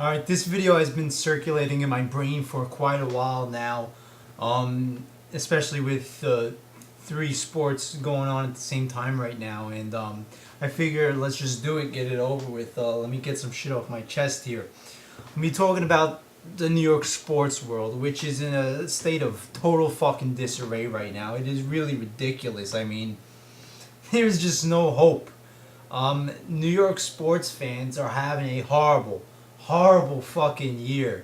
Alright, this video has been circulating in my brain for quite a while now, especially with three sports going on at the same time right now, and I figure let's just do it, get it over with. Let me get some shit off my chest here. I'm be talking about the New York sports world, which is in a state of total fucking disarray right now. It is really ridiculous. I mean, there's just no hope. New York sports fans are having a horrible fucking year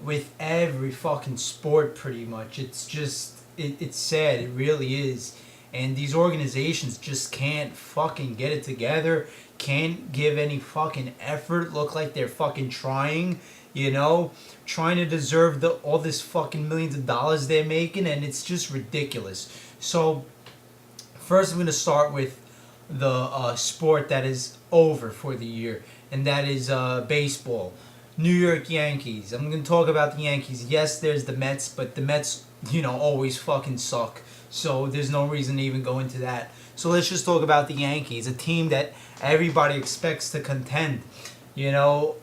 with every fucking sport pretty much. It's just, it's sad. It really is. And these organizations just can't fucking get it together, can't give any fucking effort, look like they're fucking trying, trying to deserve all this fucking millions of dollars they're making, and it's just ridiculous. So, first I'm going to start with the sport that is over for the year, and that is baseball. New York Yankees. I'm going to talk about the Yankees. Yes, there's the Mets, but the Mets, always fucking suck. So there's no reason to even go into that. So let's just talk about the Yankees, a team that everybody expects to contend. Now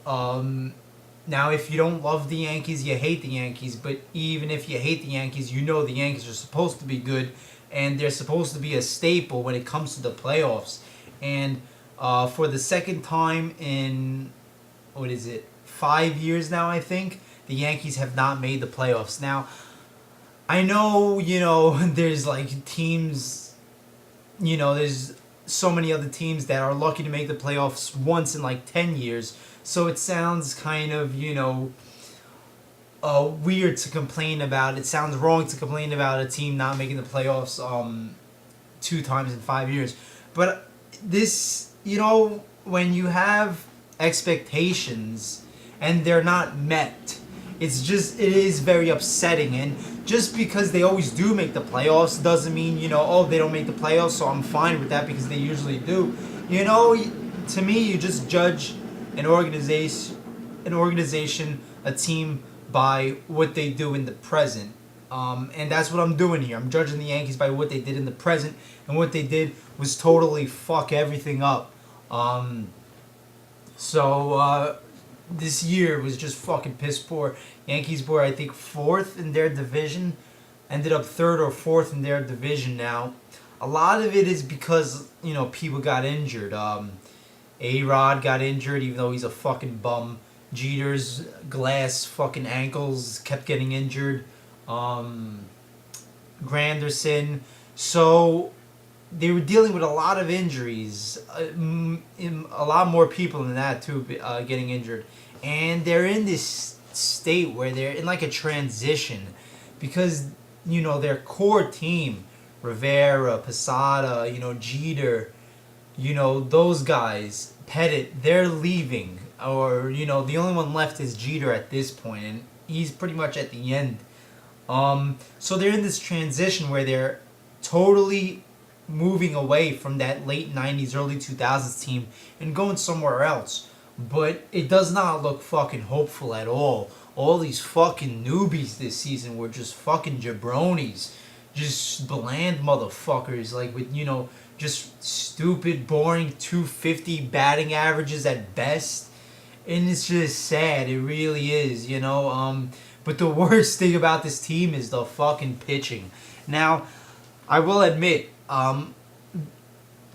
if you don't love the Yankees, you hate the Yankees. But even if you hate the Yankees, you know the Yankees are supposed to be good, and they're supposed to be a staple when it comes to the playoffs. And for the second time in, 5 years now, I think, the Yankees have not made the playoffs. Now, I know, there's like teams, there's so many other teams that are lucky to make the playoffs once in like 10 years. So it sounds kind of, weird to complain about. It sounds wrong to complain about a team not making the playoffs 2 times in 5 years. But this, when you have expectations and they're not met, it is very upsetting. And just because they always do make the playoffs doesn't mean, they don't make the playoffs, so I'm fine with that because they usually do. To me, you just judge an organization, a team, by what they do in the present. And that's what I'm doing here. I'm judging the Yankees by what they did in the present, and what they did was totally fuck everything up. This year was just fucking piss poor. Yankees were, I think, 4th in their division, ended up 3rd or 4th in their division now. A lot of it is because, people got injured. A-Rod got injured, even though he's a fucking bum. Jeter's glass fucking ankles kept getting injured. Granderson. So they were dealing with a lot of injuries. A lot more people than that too getting injured. And they're in this state where they're in like a transition because, their core team, Rivera, Posada, Jeter, those guys, Pettit, they're leaving. Or, the only one left is Jeter at this point, and he's pretty much at the end. So they're in this transition where they're totally moving away from that late 90s, early 2000s team and going somewhere else. But it does not look fucking hopeful at all. All these fucking newbies this season were just fucking jabronis. Just bland motherfuckers, like with, just stupid, boring 250 batting averages at best. And it's just sad. It really is, But the worst thing about this team is the fucking pitching. Now, I will admit,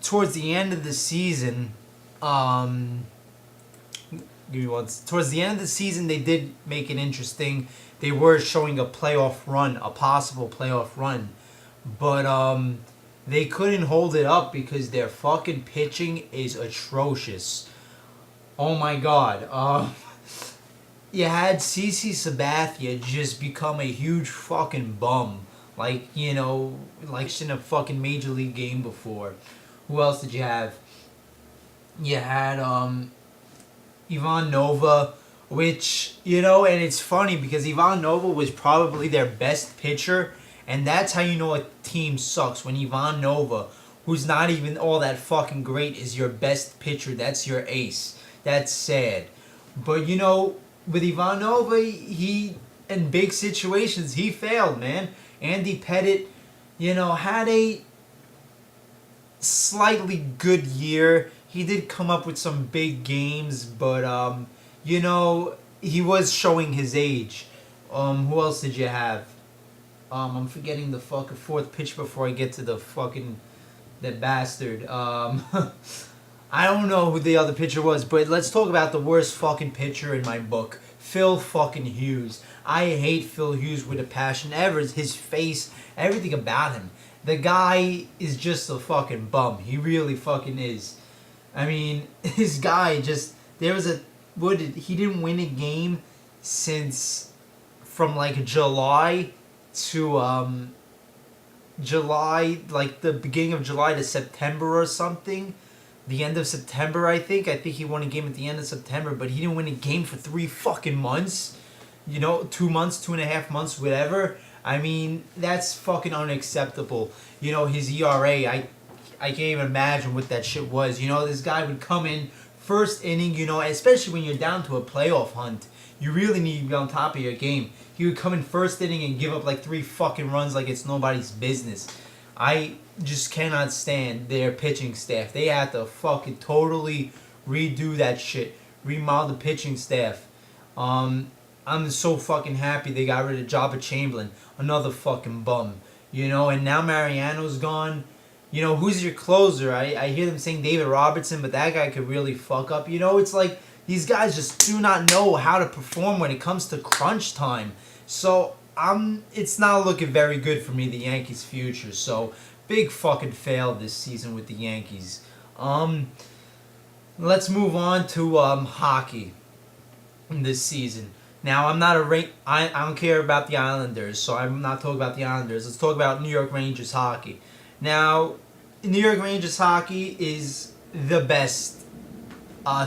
towards the end of the season, towards the end of the season, they did make it interesting. They were showing a possible playoff run. But, they couldn't hold it up because their fucking pitching is atrocious. Oh my god. You had CC Sabathia just become a huge fucking bum. Like, like in a fucking major league game before. Who else did you have? You had Ivan Nova, which, and it's funny because Ivan Nova was probably their best pitcher, and that's how you know a team sucks, when Ivan Nova, who's not even all that fucking great, is your best pitcher. That's your ace. That's sad. But, with Ivan Nova, he, in big situations, he failed, man. Andy Pettit, had a slightly good year. He did come up with some big games, but, he was showing his age. Who else did you have? I'm forgetting the fucking fourth pitch before I get to the fucking that bastard. I don't know who the other pitcher was, but let's talk about the worst fucking pitcher in my book, Phil fucking Hughes. I hate Phil Hughes with a passion ever. His face, everything about him. The guy is just a fucking bum. He really fucking is. I mean, this guy just there was a he didn't win a game since from like July, like the beginning of July to September or something. The end of September, I think. I think he won a game at the end of September, but he didn't win a game for 3 fucking months. 2 months, 2.5 months, whatever. I mean, that's fucking unacceptable. His ERA, I can't even imagine what that shit was. This guy would come in first inning, especially when you're down to a playoff hunt. You really need to be on top of your game. He would come in first inning and give up like 3 fucking runs like it's nobody's business. I just cannot stand their pitching staff. They have to fucking totally redo that shit. Remodel the pitching staff. I'm so fucking happy they got rid of Jabba Chamberlain. Another fucking bum. And now Mariano's gone. Who's your closer? I hear them saying David Robertson, but that guy could really fuck up. It's like these guys just do not know how to perform when it comes to crunch time. So it's not looking very good for me, the Yankees' future. So big fucking fail this season with the Yankees. Let's move on to hockey this season. Now I'm not I don't care about the Islanders, so I'm not talking about the Islanders. Let's talk about New York Rangers hockey. Now, New York Rangers hockey is the best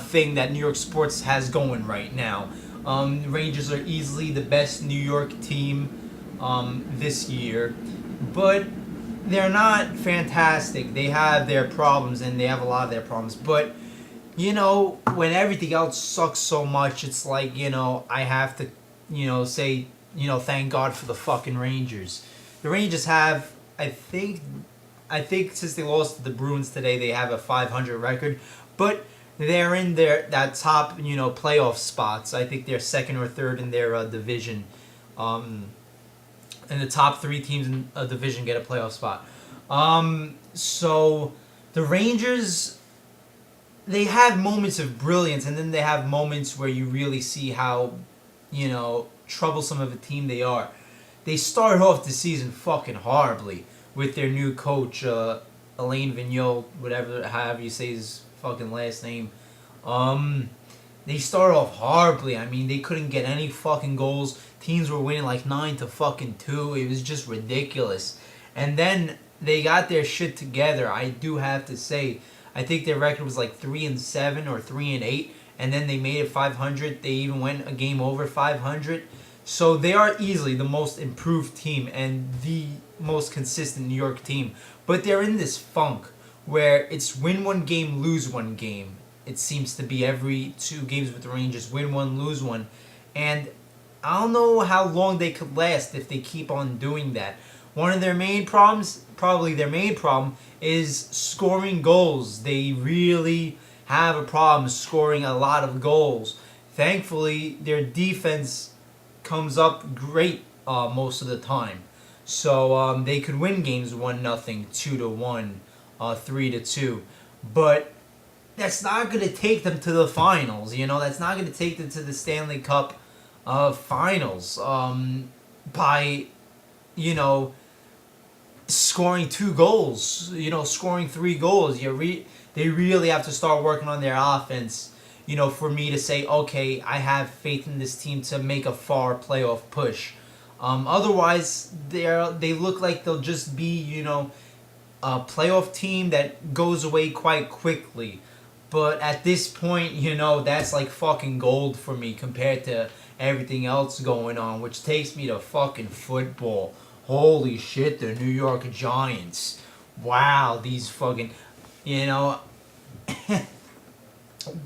thing that New York sports has going right now. Rangers are easily the best New York team this year, but they're not fantastic. They have their problems, and they have a lot of their problems. But when everything else sucks so much, it's like I have to say thank God for the fucking Rangers. The Rangers have I think since they lost to the Bruins today, they have a .500 record, but they're in that top playoff spots. I think they're second or third in their division. And the top 3 teams in a division get a playoff spot. So the Rangers, they have moments of brilliance, and then they have moments where you really see how troublesome of a team they are. They started off the season fucking horribly with their new coach, Alain Vigneault, however you say his fucking last name. They started off horribly. I mean, they couldn't get any fucking goals. Teams were winning like 9-2. It was just ridiculous. And then they got their shit together. I do have to say, I think their record was like 3-7 or 3-8, and then they made it .500. They even went a game over .500. So they are easily the most improved team and the most consistent New York team. But they're in this funk where it's win one game, lose one game. It seems to be every 2 games with the Rangers, win one, lose one. And I don't know how long they could last if they keep on doing that. One of their main problems, probably their main problem, is scoring goals. They really have a problem scoring a lot of goals. Thankfully, their defense comes up great most of the time. So they could win games 1-0, 2-1, 3-2. But that's not going to take them to the finals. That's not going to take them to the Stanley Cup finals by, scoring 2 goals, scoring 3 goals. They really have to start working on their offense, for me to say, okay, I have faith in this team to make a far playoff push. Otherwise, they look like they'll just be, a playoff team that goes away quite quickly. But at this point, that's like fucking gold for me compared to everything else going on, which takes me to fucking football. Holy shit, the New York Giants. Wow, these fucking,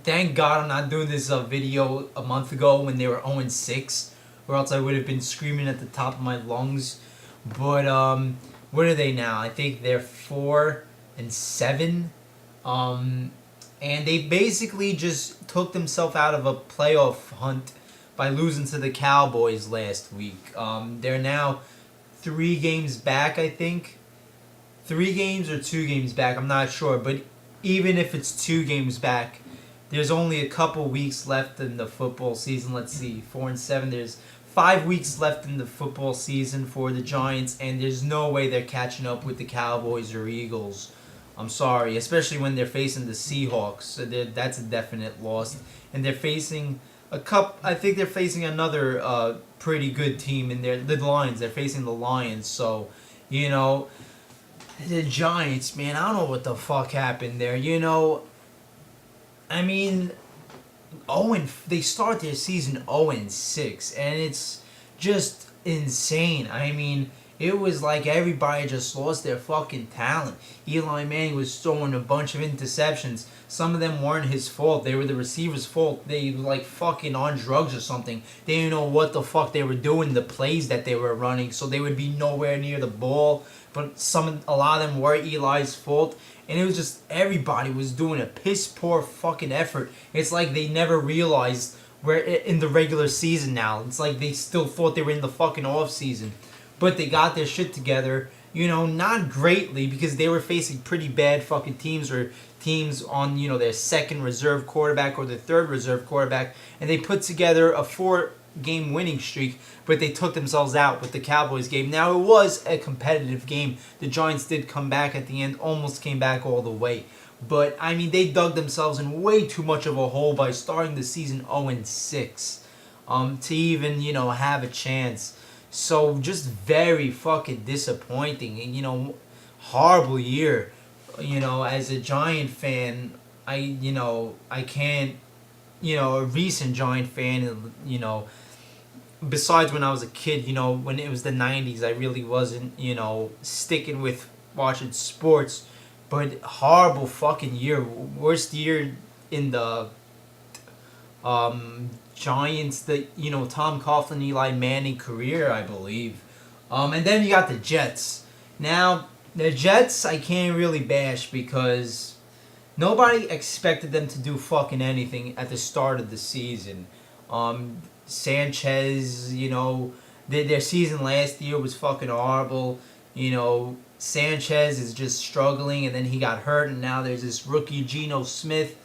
thank God I'm not doing this video a month ago when they were 0-6, or else I would have been screaming at the top of my lungs. But what are they now? I think they're 4-7. And they basically just took themselves out of a playoff hunt by losing to the Cowboys last week. They're now 3 games back, I think. 3 games or 2 games back, I'm not sure. But even if it's 2 games back, there's only a couple weeks left in the football season. Let's see, 4-7. There's 5 weeks left in the football season for the Giants, and there's no way they're catching up with the Cowboys or Eagles. I'm sorry, especially when they're facing the Seahawks. So that's a definite loss. And they're facing I think they're facing another pretty good team in there. The Lions. They're facing the Lions. So, the Giants, man, I don't know what the fuck happened there. I mean, they start their season 0-6, and it's just insane. I mean, it was like everybody just lost their fucking talent. Eli Manning was throwing a bunch of interceptions. Some of them weren't his fault. They were the receiver's fault. They were like fucking on drugs or something. They didn't know what the fuck they were doing, the plays that they were running, so they would be nowhere near the ball. But a lot of them were Eli's fault. And it was just everybody was doing a piss poor fucking effort. It's like they never realized we're in the regular season now. It's like they still thought they were in the fucking off season. But they got their shit together, not greatly, because they were facing pretty bad fucking teams, or teams on, their second reserve quarterback or their third reserve quarterback, and they put together a 4-game winning streak, but they took themselves out with the Cowboys game. Now, it was a competitive game. The Giants did come back at the end, almost came back all the way. But, I mean, they dug themselves in way too much of a hole by starting the season 0-6 to even, have a chance. So just very fucking disappointing, and horrible year. As a Giant fan, I can't, a recent Giant fan, besides when I was a kid, when it was the 90s, I really wasn't, sticking with watching sports. But horrible fucking year, worst year in the Giants, Tom Coughlin, Eli Manning career, I believe. And then you got the Jets. Now, the Jets, I can't really bash because nobody expected them to do fucking anything at the start of the season. Sanchez, their season last year was fucking horrible. Sanchez is just struggling, and then he got hurt, and now there's this rookie, Geno Smith.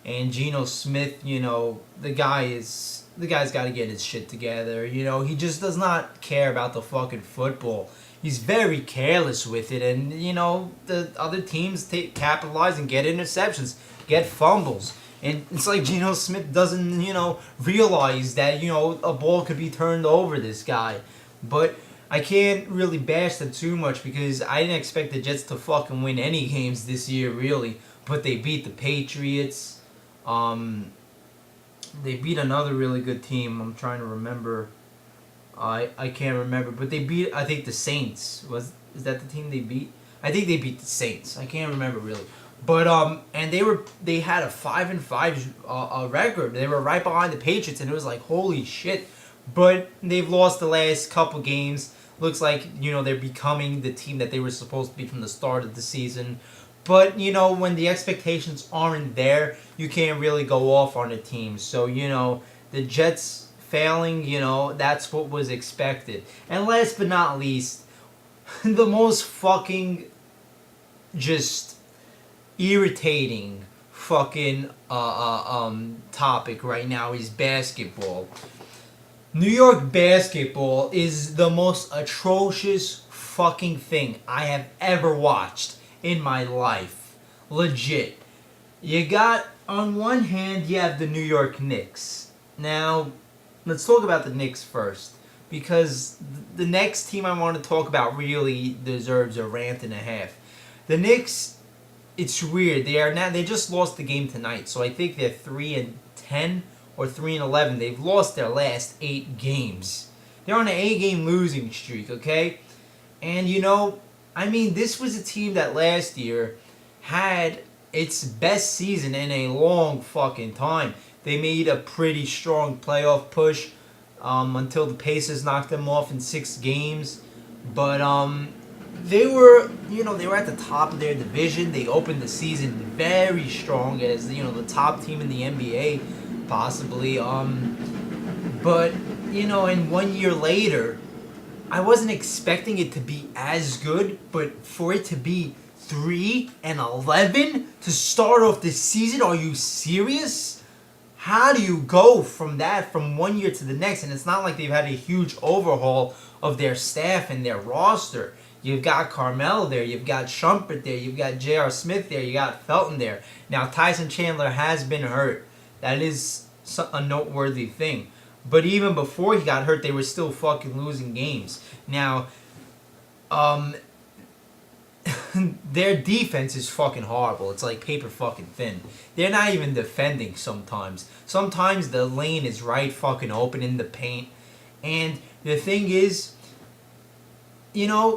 And Geno Smith, the guy's got to get his shit together. He just does not care about the fucking football. He's very careless with it, and the other teams capitalize and get interceptions, get fumbles, and it's like Geno Smith doesn't realize that a ball could be turned over this guy. But I can't really bash them too much because I didn't expect the Jets to fucking win any games this year, really. But they beat the Patriots. They beat another really good team. I'm trying to remember. I can't remember, but they beat, I think, the Saints. Is that the team they beat? I think they beat the Saints. I can't remember really. But and they had a 5-5 record. They were right behind the Patriots, and it was like, holy shit. But they've lost the last couple games. Looks like they're becoming the team that they were supposed to be from the start of the season. But, when the expectations aren't there, you can't really go off on a team. So, the Jets failing, that's what was expected. And last but not least, the most fucking just irritating fucking topic right now is basketball. New York basketball is the most atrocious fucking thing I have ever watched in my life. Legit. You got, on one hand, you have the New York Knicks. Now, let's talk about the Knicks first, because the next team I want to talk about really deserves a rant and a half. The Knicks, it's weird. They just lost the game tonight, so I think they're 3-10 or 3-11. They've lost their last 8 games. They're on an 8-game losing streak, okay? And this was a team that last year had its best season in a long fucking time. They made a pretty strong playoff push until the Pacers knocked them off in 6 games. But they were at the top of their division. They opened the season very strong as the top team in the NBA, possibly. But, and 1 year later, I wasn't expecting it to be as good, but for it to be 3-11 to start off the season, are you serious? How do you go from that from 1 year to the next? And it's not like they've had a huge overhaul of their staff and their roster. You've got Carmelo there, you've got Shumpert there, you've got J.R. Smith there, you got Felton there. Now Tyson Chandler has been hurt. That is a noteworthy thing. But even before he got hurt, they were still fucking losing games. Now, their defense is fucking horrible. It's like paper fucking thin. They're not even defending sometimes. Sometimes the lane is right fucking open in the paint. And the thing is,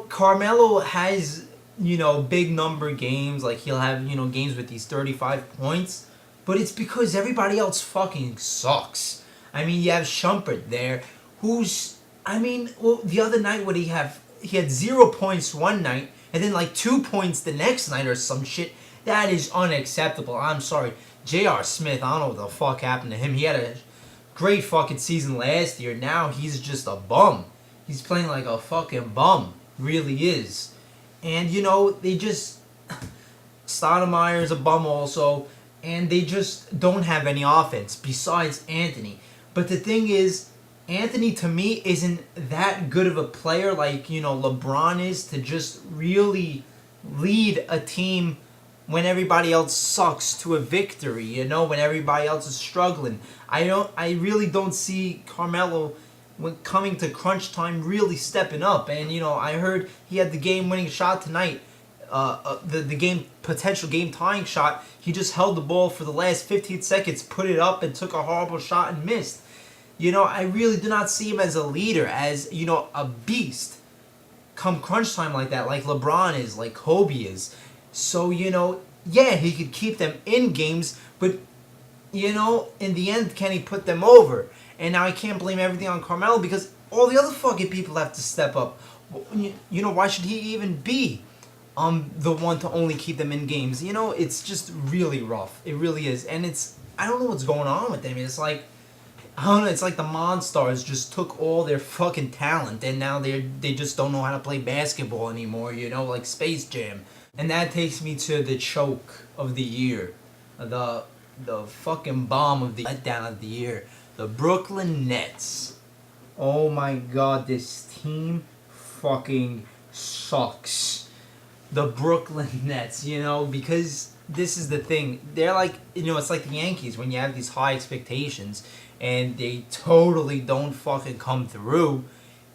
Carmelo has, big number games. Like, he'll have, games with these 35 points. But it's because everybody else fucking sucks. I mean, you have Shumpert there, who's, the other night, what did he have? He had 0 points one night, and then like 2 points the next night or some shit. That is unacceptable. I'm sorry. J.R. Smith, I don't know what the fuck happened to him. He had a great fucking season last year. Now he's just a bum. He's playing like a fucking bum. Really is. And, they just... Stoudemire's a bum also. And they just don't have any offense besides Anthony. But the thing is, Anthony to me isn't that good of a player like, LeBron is to just really lead a team when everybody else sucks to a victory, when everybody else is struggling. I really don't see Carmelo when coming to crunch time really stepping up. And, I heard he had the game-winning shot tonight. The potential game-tying shot. He just held the ball for the last 15 seconds, put it up, and took a horrible shot and missed. I really do not see him as a leader, as, a beast come crunch time like that, like LeBron is, like Kobe is. So, yeah, he could keep them in games, but, in the end, can he put them over? And now I can't blame everything on Carmelo because all the other fucking people have to step up. Why should he even be the one to only keep them in games? It's just really rough. It really is. And I don't know what's going on with them. It's like, I don't know, it's like the Monstars just took all their fucking talent and now they just don't know how to play basketball anymore, like Space Jam. And that takes me to the choke of the year. The fucking bomb of the letdown of the year. The Brooklyn Nets. Oh my god, this team fucking sucks. The Brooklyn Nets, because this is the thing. They're like, it's like the Yankees when you have these high expectations and they totally don't fucking come through.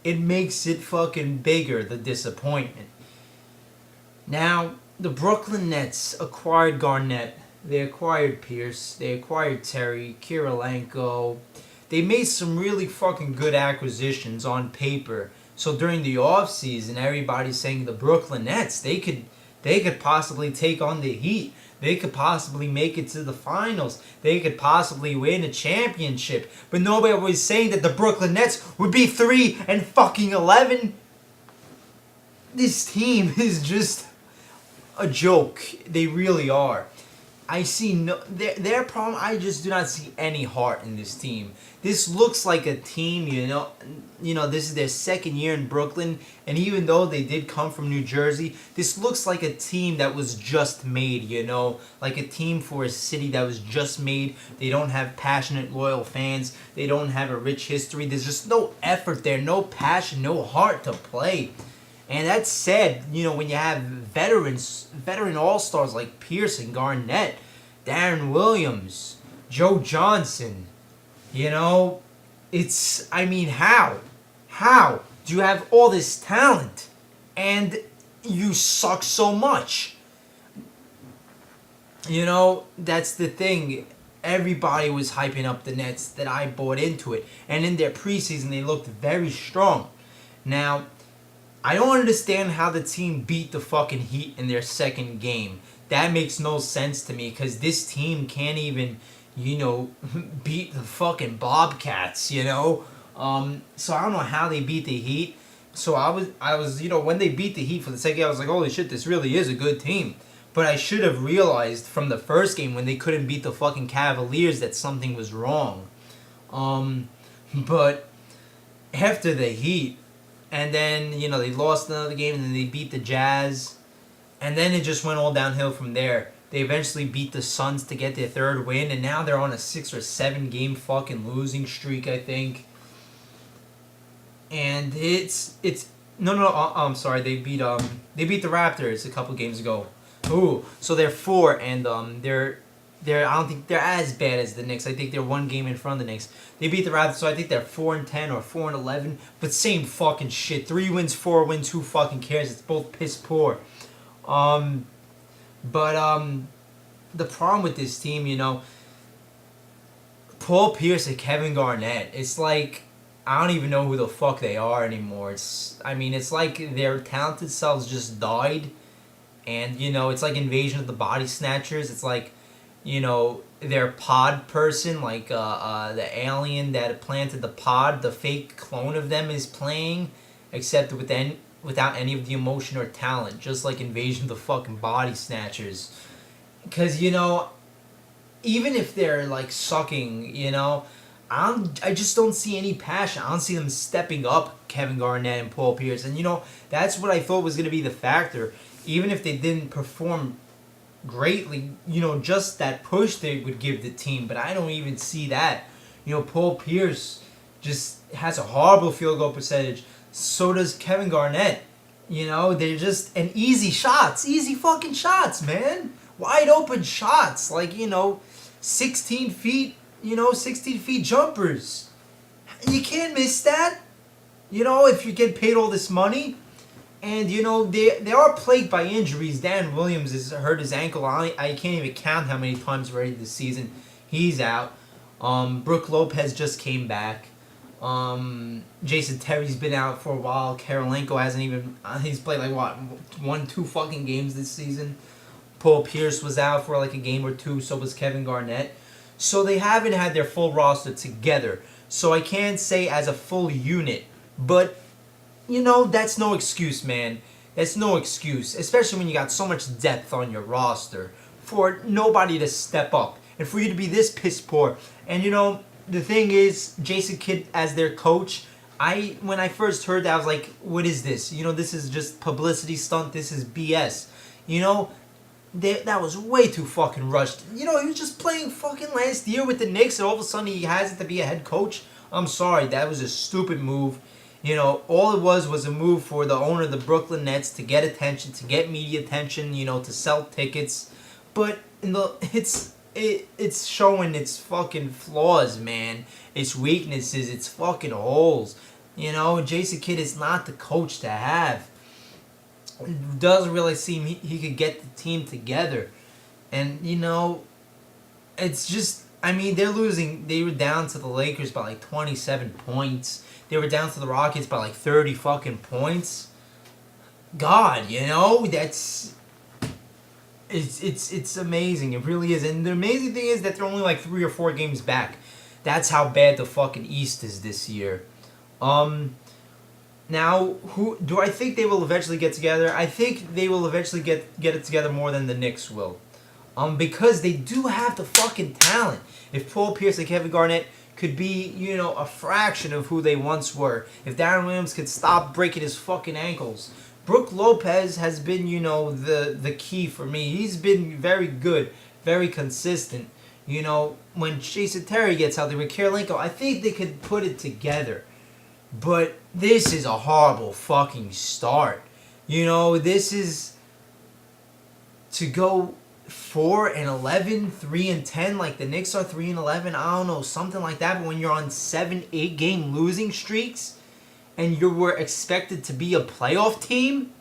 It makes it fucking bigger, the disappointment. Now, the Brooklyn Nets acquired Garnett. They acquired Pierce. They acquired Terry, Kirilenko. They made some really fucking good acquisitions on paper. So during the offseason, everybody's saying the Brooklyn Nets, they could possibly take on the Heat. They could possibly make it to the finals. They could possibly win a championship. But nobody was saying that the Brooklyn Nets would be 3-11. This team is just a joke. They really are. I see their problem. I just do not see any heart in this team. This looks like a team, this is their second year in Brooklyn, and even though they did come from New Jersey, this looks like a team that was just made, like a team for a city that was just made. They don't have passionate, loyal fans. They don't have a rich history. There's just no effort there, no passion, no heart to play. And that's sad, when you have veteran all-stars like Pierce and Garnett, Darren Williams, Joe Johnson. How? How do you have all this talent and you suck so much? That's the thing. Everybody was hyping up the Nets that I bought into it. And in their preseason, they looked very strong. Now, I don't understand how the team beat the fucking Heat in their second game. That makes no sense to me because this team can't even, beat the fucking Bobcats, So I don't know how they beat the Heat. So I was, when they beat the Heat for the second game, I was like, holy shit, this really is a good team. But I should have realized from the first game when they couldn't beat the fucking Cavaliers that something was wrong. But after the Heat, and then, they lost another game, and then they beat the Jazz, and then it just went all downhill from there. They eventually beat the Suns to get their third win, and now they're on a 6 or 7 game fucking losing streak, I think. And it's I'm sorry, they beat the Raptors a couple games ago. Ooh, so they're 4, and they're I don't think they're as bad as the Knicks. I think they're 1 game in front of the Knicks. They beat the Raptors, so I think they're 4-10 or 4-11. But same fucking shit. 3 wins, 4 wins. Who fucking cares? It's both piss poor. The problem with this team, Paul Pierce and Kevin Garnett. It's like I don't even know who the fuck they are anymore. It's like their talented selves just died, and it's like Invasion of the Body Snatchers. It's like, their pod person, like the alien that planted the pod, the fake clone of them is playing, except without any of the emotion or talent, just like Invasion of the fucking Body Snatchers. Because, even if they're like sucking, I just don't see any passion. I don't see them stepping up, Kevin Garnett and Paul Pierce. And, that's what I thought was going to be the factor. Even if they didn't perform greatly, just that push they would give the team. But I don't even see that. Paul Pierce just has a horrible field goal percentage. So does Kevin Garnett. They're just easy fucking shots, man. Wide open shots, like 16 feet, 16 feet jumpers. You can't miss that. If you get paid all this money. And, they are plagued by injuries. Dan Williams has hurt his ankle. I can't even count how many times already this season he's out. Brook Lopez just came back. Jason Terry's been out for a while. Karolinko hasn't even... he's played like, 1-2 fucking games this season. Paul Pierce was out for like a game or 2. So was Kevin Garnett. So they haven't had their full roster together. So I can't say as a full unit. But... that's no excuse, man. That's no excuse. Especially when you got so much depth on your roster. For nobody to step up. And for you to be this piss poor. And, the thing is, Jason Kidd as their coach, when I first heard that, I was like, what is this? This is just publicity stunt. This is BS. That was way too fucking rushed. He was just playing fucking last year with the Knicks, and all of a sudden he has it to be a head coach. I'm sorry. That was a stupid move. All it was a move for the owner of the Brooklyn Nets to get attention, to get media attention, to sell tickets. But it's showing its fucking flaws, man. Its weaknesses, its fucking holes. Jason Kidd is not the coach to have. It doesn't really seem he could get the team together. And, it's just... they're losing. They were down to the Lakers by like 27 points. They were down to the Rockets by like 30 fucking points. God, that's... It's amazing. It really is. And the amazing thing is that they're only like 3 or 4 games back. That's how bad the fucking East is this year. Now, who do I think they will eventually get together? I think they will eventually get it together more than the Knicks will. Because they do have the fucking talent. If Paul Pierce and Kevin Garnett could be, a fraction of who they once were. If Darren Williams could stop breaking his fucking ankles. Brook Lopez has been, the key for me. He's been very good, very consistent. When Jason Terry gets out there with Karolinko, I think they could put it together. But this is a horrible fucking start. This is to go 4-11, 3-10, like the Knicks are 3-11. I don't know, something like that. But when you're on 7-8 game losing streaks, and you were expected to be a playoff team,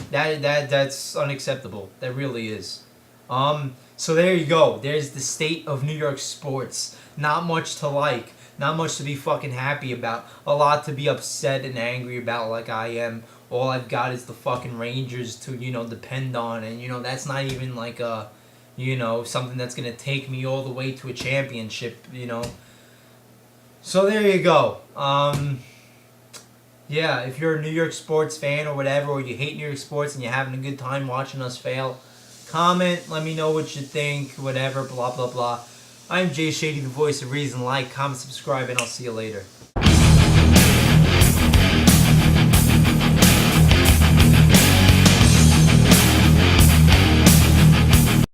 that's unacceptable. That really is. So there you go. There's the state of New York sports. Not much to like. Not much to be fucking happy about. A lot to be upset and angry about, like I am. All I've got is the fucking Rangers to, depend on. And, that's not even like a, something that's going to take me all the way to a championship, So there you go. Yeah, if you're a New York sports fan or whatever, or you hate New York sports and you're having a good time watching us fail, comment, let me know what you think, whatever, blah, blah, blah. I'm Jay Shady, the voice of reason. Like, comment, subscribe, and I'll see you later.